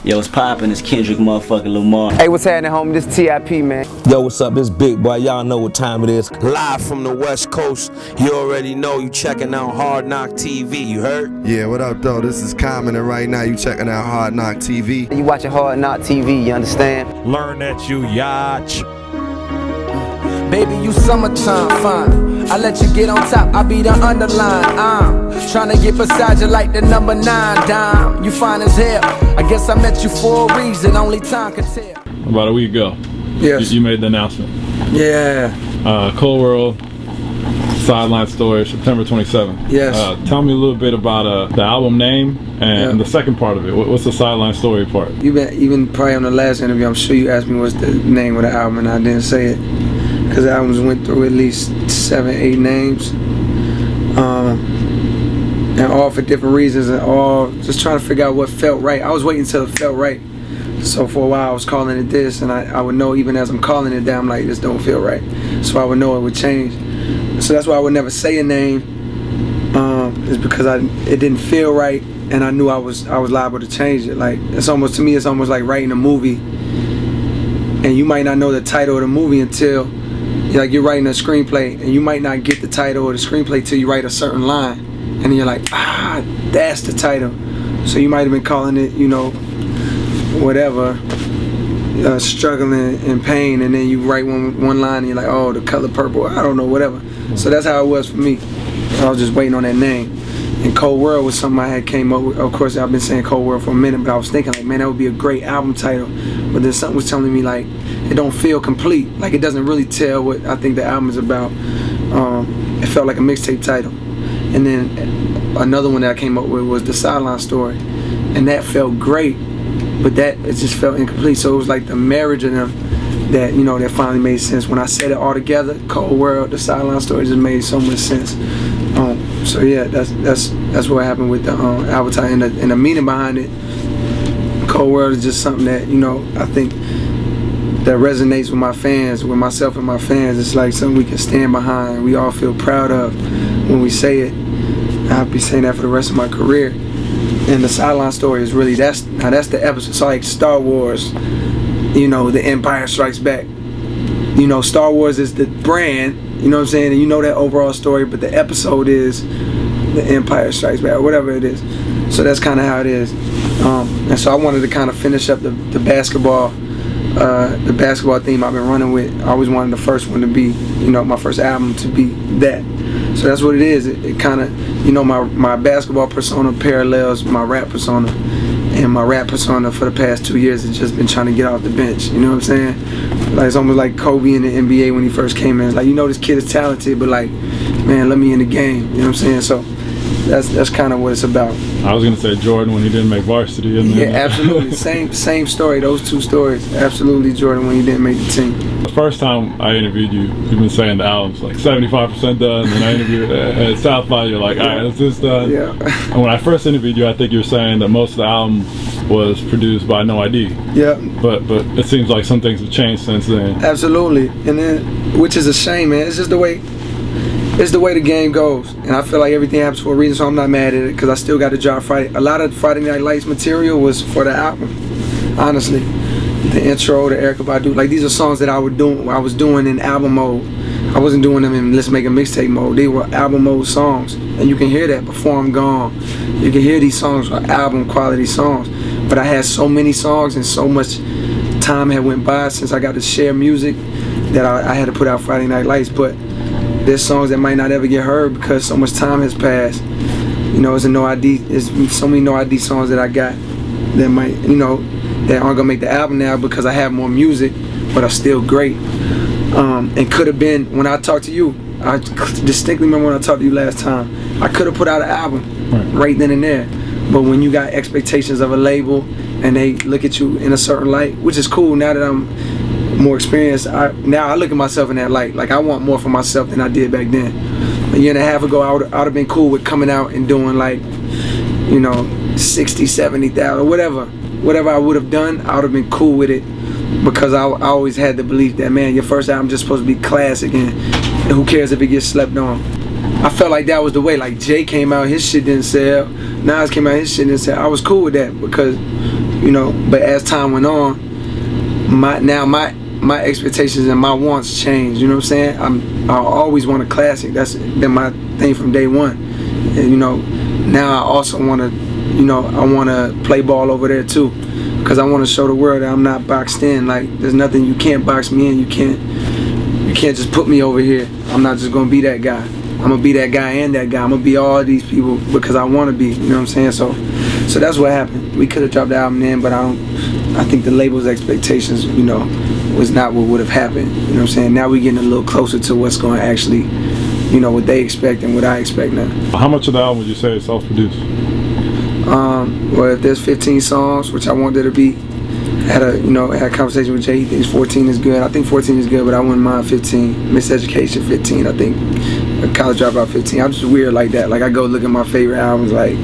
Yo, what's poppin'? It's Kendrick motherfucking Lamar. Hey, what's happening, homie? This T.I.P., man. Yo, what's up? This Big Boy. Y'all know what time it is. Live from the West Coast. You already know you checking out Hard Knock TV. You heard? Yeah, what up, though? This is Common, and right now you checking out Hard Knock TV. You watching Hard Knock TV, you understand? Learn that you yacht. Baby, you summertime fine. I let you get on top, I be the underline. I'm trying to get beside you like the number 9 dime. You fine as hell. I guess I met you for a reason, only time can tell. About a week ago, Yes. you made the announcement. Yeah. Cold World, Sideline Story, September 27th. Yes. Tell me a little bit about the album name and Yeah. the second part of it. What's the Sideline Story part? Even probably on the last interview, I'm sure you asked me what's the name of the album, and I didn't say it. Because the albums went through at least 7, 8 names. And all for different reasons, and all just trying to figure out what felt right. I was waiting until it felt right. So for a while I was calling it this, and I would know even as I'm calling it down, I'm like, this don't feel right. So I would know it would change. So that's why I would never say a name, is because it didn't feel right, and I knew I was liable to change it. Like, it's almost like writing a movie, and you might not know the title of the movie until, like, you're writing a screenplay, and you might not get the title of the screenplay till you write a certain line, and then you're like, that's the title. So you might have been calling it, whatever, struggling in pain, and then you write one line and you're like, oh, the color purple, I don't know, whatever. So that's how it was for me. I was just waiting on that name. And Cold World was something I had came up with. Of course, I've been saying Cold World for a minute, but I was thinking, like, man, that would be a great album title. But then something was telling me, like, it don't feel complete. Like, it doesn't really tell what I think the album is about. It felt like a mixtape title. And then another one that I came up with was The Sideline Story. And that felt great, but it just felt incomplete. So it was like the marriage of them that, that finally made sense. When I said it all together, Cold World, The Sideline Story, just made so much sense. So yeah, that's what happened with the advertising and the meaning behind it. Cold World is just something that, I think that resonates with my fans, with myself and my fans. It's like something we can stand behind, we all feel proud of when we say it. I'll be saying that for the rest of my career. And The Sideline Story is really, that's the episode. It's like Star Wars, The Empire Strikes Back. Star Wars is the brand, you know what I'm saying, and that overall story, but the episode is The Empire Strikes Back, or whatever it is. So that's kind of how it is. And so I wanted to kind of finish up the basketball theme I've been running with. I always wanted the first one to be, my first album to be that. So that's what it is. It kind of, my basketball persona parallels my rap persona. And my rap persona for the past 2 years has just been trying to get off the bench. You know what I'm saying? Like, it's almost like Kobe in the NBA when he first came in. It's like, this kid is talented, but like, man, let me in the game. You know what I'm saying? So that's kind of what it's about. I was gonna say Jordan when he didn't make varsity. Yeah, absolutely. Same story. Those two stories. Absolutely, Jordan when he didn't make the team. The first time I interviewed you, you've been saying the album's like 75% done. And I interviewed at South by, you're like, all right, it's this done. Yeah. And when I first interviewed you, I think you were saying that most of the album was produced by No ID. Yeah. But it seems like some things have changed since then. Absolutely. And then, which is a shame, man. It's just the way the game goes, and I feel like everything happens for a reason, so I'm not mad at it, because I still got to drop Friday. A lot of Friday Night Lights material was for the album, honestly. The intro, the Erykah Badu, like, these are songs that I was doing in album mode. I wasn't doing them in let's make a mixtape mode. They were album mode songs, and you can hear that before I'm gone. You can hear these songs are album quality songs, but I had so many songs and so much time had went by since I got to share music that I had to put out Friday Night Lights. But there's songs that might not ever get heard because so much time has passed. It's a No ID. There's so many No ID songs that I got that might, that aren't gonna make the album now because I have more music, but are still great. And could have been, when I talked to you, I distinctly remember when I talked to you last time, I could have put out an album right then and there. But when you got expectations of a label and they look at you in a certain light, which is cool now that I'm more experienced, now I look at myself in that light. Like, I want more for myself than I did back then. A year and a half ago, I would have been cool with coming out and doing, like, 60, 70,000, whatever I would have done, I would have been cool with it, because I always had the belief that, man, your first album just supposed to be classic, and who cares if it gets slept on. I felt like that was the way. Like, Jay came out, his shit didn't sell. Nas came out, his shit didn't sell. I was cool with that because, you know. But as time went on, my expectations and my wants changed. You know what I'm saying? I always want a classic. That's been my thing from day one. And, you know, now I also want to, you know, I want to play ball over there too, because I want to show the world that I'm not boxed in. Like, there's nothing, you can't box me in. You can't just put me over here. I'm not just gonna be that guy. I'm gonna be that guy and that guy. I'm gonna be all these people because I want to be. You know what I'm saying? So that's what happened. We could have dropped the album then, but I think the label's expectations, you know, was not what would have happened. You know what I'm saying? Now we're getting a little closer to what's going to actually, you know, what they expect and what I expect now. How much of the album would you say is self-produced? Well, if there's 15 songs, which I want there to be, had a conversation with Jay. He thinks 14 is good. I think 14 is good, but I wouldn't mind 15. Miseducation 15. I think College Dropout 15. I'm just weird like that. Like, I go look at my favorite albums, like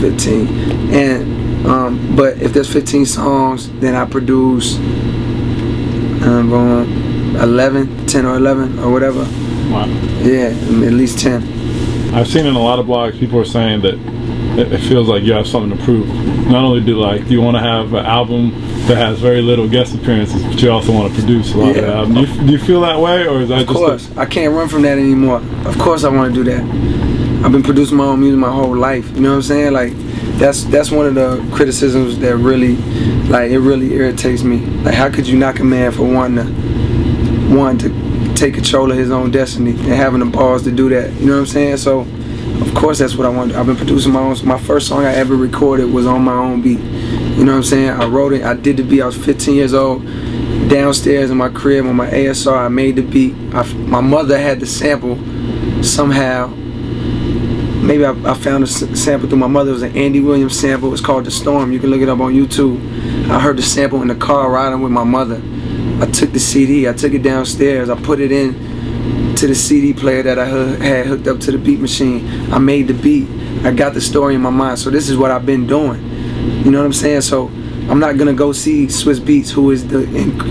15. And but if there's 15 songs, then I produce 11, 10 or 11 or whatever. Wow. Yeah, at least 10. I've seen in a lot of blogs people are saying that it feels like you have something to prove. Not only do you want to have an album that has very little guest appearances, but you also want to produce a lot of the album. Do you feel that way, or is that of course. I can't run from that anymore. Of course I want to do that. I've been producing my own music my whole life. You know what I'm saying? Like, that's one of the criticisms that really, like, it really irritates me. Like, how could you knock a man for wanting to take control of his own destiny and having the balls to do that? You know what I'm saying? So, of course, that's what I want. I've been producing my own. My first song I ever recorded was on my own beat. You know what I'm saying? I wrote it. I did the beat. I was 15 years old. Downstairs in my crib on my ASR, I made the beat. My mother had the sample somehow. Maybe I found a sample through my mother. It was an Andy Williams sample. It's called The Storm. You can look it up on YouTube. I heard the sample in the car riding with my mother. I took the CD. I took it downstairs. I put it in to the CD player that I had hooked up to the beat machine. I made the beat. I got the story in my mind. So this is what I've been doing. You know what I'm saying? So I'm not gonna go see Swizz Beatz, who is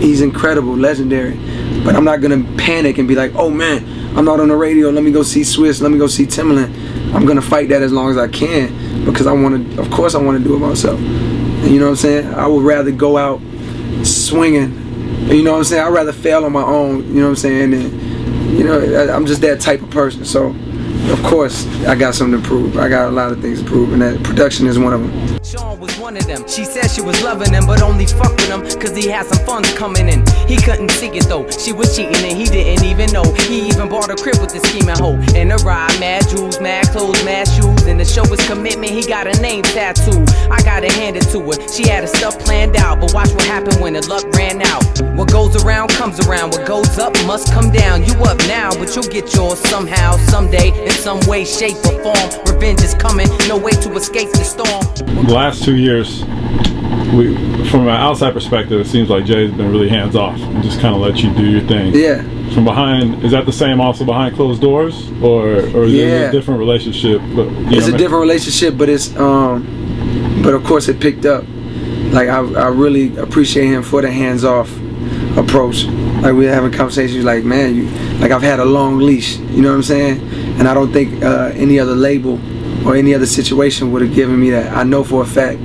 he's incredible, legendary. But I'm not gonna panic and be like, oh man, I'm not on the radio. Let me go see Swizz. Let me go see Timbaland. I'm gonna fight that as long as I can, because I want to. Of course, I want to do it myself. And you know what I'm saying? I would rather go out swinging. You know what I'm saying? I'd rather fail on my own. You know what I'm saying? And, you know, I'm just that type of person. So, of course, I got something to prove. I got a lot of things to prove, and that production is one of them. Sean was one of them. She said she was loving him, but only fucking him cause he had some funds coming in. He couldn't see it though. She was cheating and he didn't even know. He even bought a crib with the scheming hoe. And a ride, mad jewels, mad clothes, mad shoes. And to show his commitment, he got a name tattoo. I gotta hand it to her. She had her stuff planned out, but watch what happened when the luck ran out. What goes around comes around. What goes up must come down. You up now, but you'll get yours somehow, someday, in some way, shape, or form. Revenge is coming. No way to escape the storm. The last 2 years, from an outside perspective, it seems like Jay's been really hands off and just kind of let you do your thing. Yeah. From behind, is that the same also behind closed doors, or is it a different relationship? But it's a different relationship, but it's but of course it picked up. Like, I really appreciate him for the hands off approach. Like, we're having conversations like, man, like, I've had a long leash. You know what I'm saying? And I don't think any other label or any other situation would have given me that. I know for a fact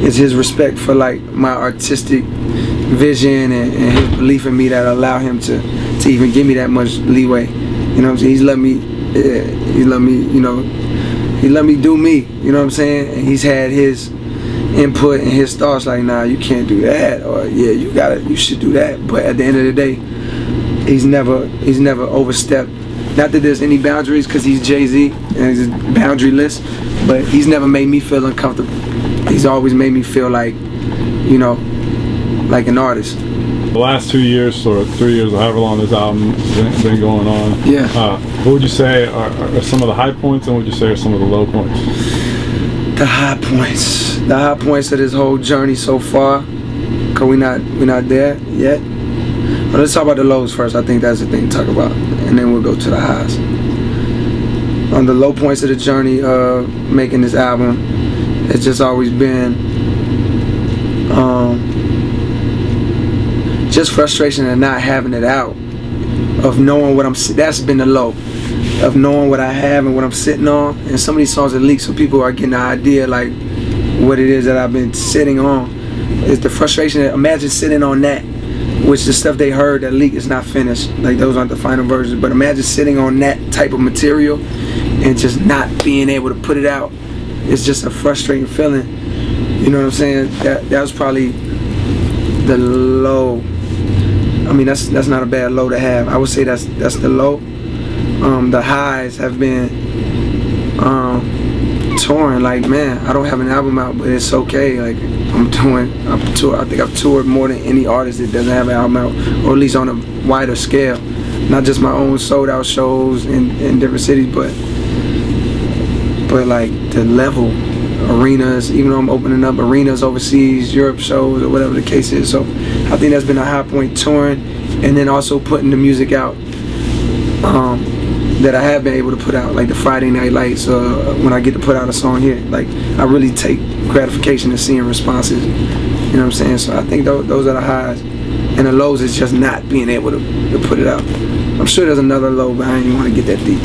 it's his respect for, like, my artistic vision and his belief in me that allow him to even give me that much leeway. You know what I'm saying? He let me, you know, he let me do me. You know what I'm saying? And he's had his input and his thoughts like, nah, you can't do that, or yeah, you should do that. But at the end of the day, he's never overstepped. Not that there's any boundaries, because he's Jay-Z and he's boundaryless, but he's never made me feel uncomfortable. He's always made me feel like, you know, like an artist. The last 2 years or 3 years, or however long this album has been going on, what would you say are some of the high points, and what would you say are some of the low points? The high points of this whole journey so far, because we're not there yet. But let's talk about the lows first. I think that's the thing to talk about, and then we'll go to the highs. On the low points of the journey of making this album, it's just always been just frustration and not having it out, of knowing what that's been the low, of knowing what I have and what I'm sitting on. And some of these songs are leaked, so people are getting the idea like what it is that I've been sitting on. It's the frustration that, imagine sitting on that, which the stuff they heard that leak is not finished. Like those aren't the final versions. But imagine sitting on that type of material and just not being able to put it out. It's just a frustrating feeling. You know what I'm saying? That was probably the low. I mean, that's not a bad low to have. I would say that's the low. The highs have been touring. Like, man, I don't have an album out, but it's okay. Like, I think I've toured more than any artist that doesn't have an album out, or at least on a wider scale. Not just my own sold out shows in different cities, but like the level, arenas, even though I'm opening up arenas overseas, Europe shows, or whatever the case is. So I think that's been a high point, touring, and then also putting the music out that I have been able to put out, like the Friday Night Lights, when I get to put out a song here. Like, I really take gratification in seeing responses, you know what I'm saying? So I think those are the highs, and the lows is just not being able to put it out. I'm sure there's another low, but I didn't want to get that deep.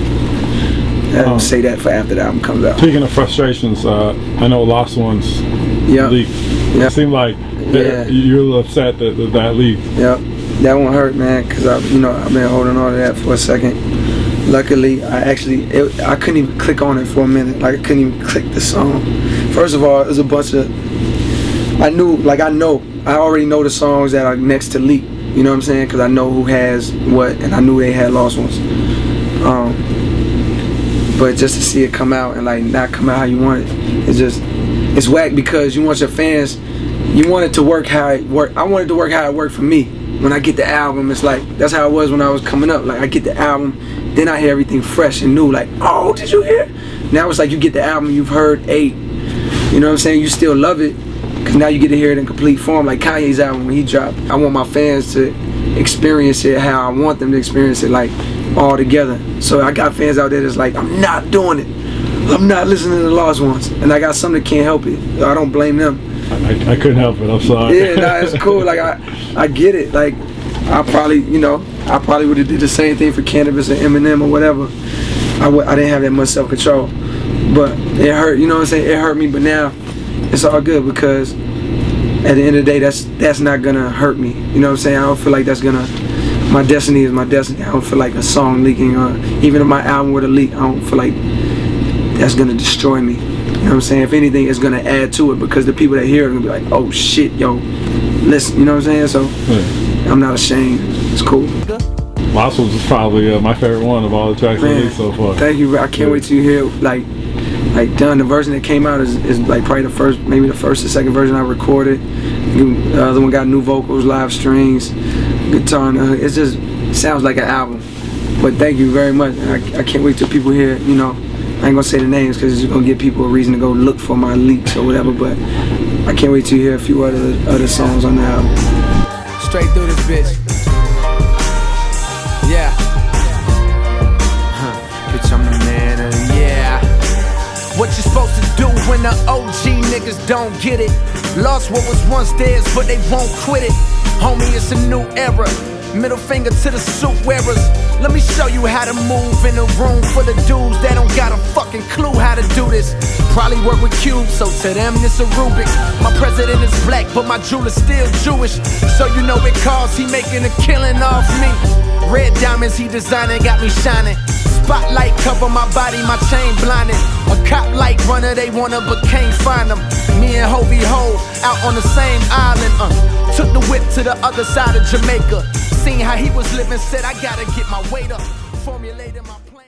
I say that for after the album comes out. Speaking of frustrations, I know Lost Ones leaked. It seemed like you're a little upset that leaked. Yep, that one hurt, man, because I've been holding on to that for a second. Luckily, I couldn't even click on it for a minute. Like, I couldn't even click the song. First of all, it was a bunch of, I already know the songs that are next to leak. You know what I'm saying? Because I know who has what, and I knew they had Lost Ones. But just to see it come out and like not come out how you want it, it's whack, because you want your fans, you want it to work how it worked. I want it to work how it worked for me. When I get the album, it's like, that's how it was when I was coming up. Like, I get the album, then I hear everything fresh and new. Like, oh, did you hear? Now it's like you get the album, you've heard 8. You know what I'm saying? You still love it, because now you get to hear it in complete form. Like Kanye's album, when he dropped, I want my fans to experience it how I want them to experience it, like, all together. So I got fans out there that's like, I'm not doing it. I'm not listening to the Lost Ones. And I got some that can't help it. I don't blame them. I couldn't help it, I'm sorry. Yeah, nah, it's cool. Like, I get it. Like, I probably would have did the same thing for Cannabis or Eminem or whatever. I didn't have that much self-control. But it hurt, you know what I'm saying? It hurt me, but now it's all good, because at the end of the day, that's not gonna hurt me. You know what I'm saying? I don't feel like that's gonna, my destiny is my destiny. I don't feel like a song leaking, or even if my album were to leak, I don't feel like that's gonna destroy me. You know what I'm saying? If anything, it's gonna add to it, because the people that hear it are gonna be like, oh shit, yo, listen, you know what I'm saying? So I'm not ashamed. It's cool. Lost Ones is probably my favorite one of all the tracks released so far. Thank you, bro. I can't wait till you hear like done. The version that came out is like probably maybe the first or second version I recorded. The other one got new vocals, live strings, guitar in the hook. It just sounds like an album. But thank you very much. I can't wait till people hear, you know, I ain't gonna say the names because it's gonna give people a reason to go look for my leaks or whatever, but I can't wait to hear a few other songs on the album. Straight through this bitch. Yeah. Bitch, I'm the man of what you supposed to do when the OG niggas don't get it? Lost what was once theirs, but they won't quit it. Homie, it's a new era. Middle finger to the suit wearers. Let me show you how to move in a room full of dudes that don't got a fucking clue how to do this. Probably work with cubes, so to them it's a Rubik's. My president is black, but my jeweler's still Jewish. So you know it cause he making a killing off me. Red diamonds he designing got me shining. Spotlight cover my body, my chain blinded. A cop light runner, they wanna but can't find them. Me and Hovey Ho out on the same island. Took the whip to the other side of Jamaica. Seen how he was living, said I gotta get my weight up. Formulated my